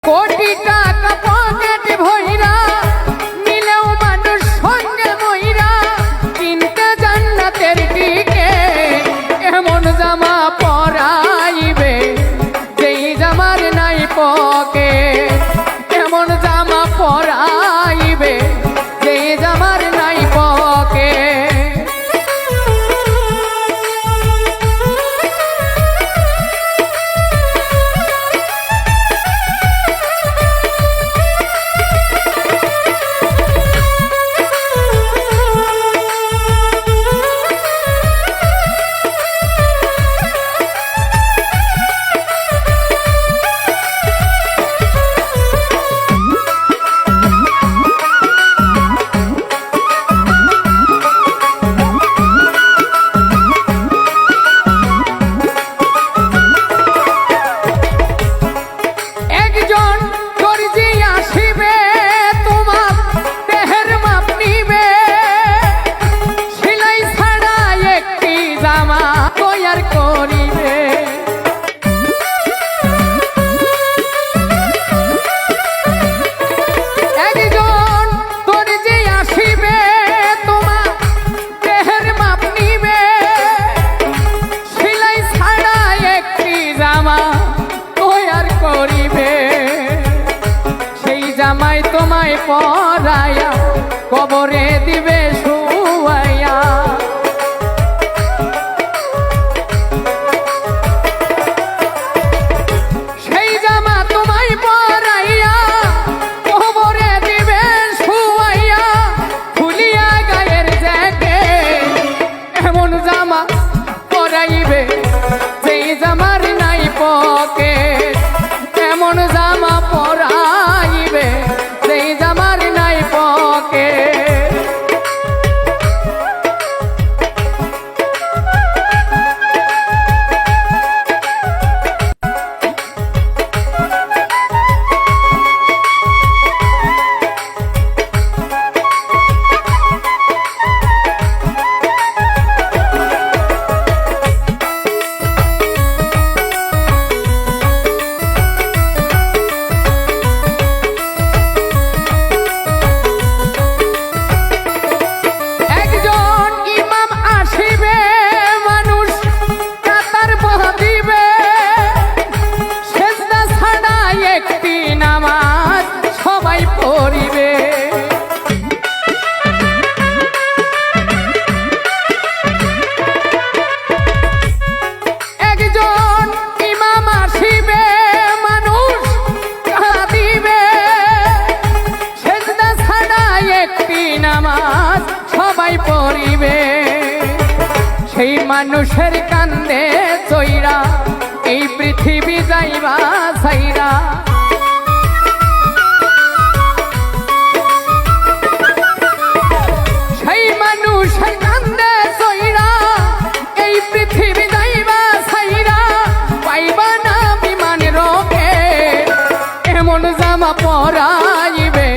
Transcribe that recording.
কোটি টাকা পকেট ভইরা মিলেও মানুষ সঙ্গে মইরা চিন্তা জান্নাতের দিকে এমন জামা পরাইবে যেই জামার নাই পকেট, এমন জামা পরাইবে যেই জামার নাই পকেট। জামাই তোমায় পরাইয়া কবরে দিবে শুয়াইয়া, সেই জামা তোমায় পরাইয়া কবরে দিবে শুয়াইয়া, খুলিয়া গায়ের জ্যাকেট এমন জামা পরাইবে সেই জামার নাই পকেট, এমন জামা পরাইবে সেই জামার নাই পকেট। নামাজ সবাই পড়িবে সেই মানুষের কান্দে চইরা এই পৃথিবী যাইবা ছাইরা, সেই মানুষের কান্দে চইরা এই পৃথিবী যাইবা ছাইরা, পাইবা না বিমান রোগে এমন জামা পরাইবে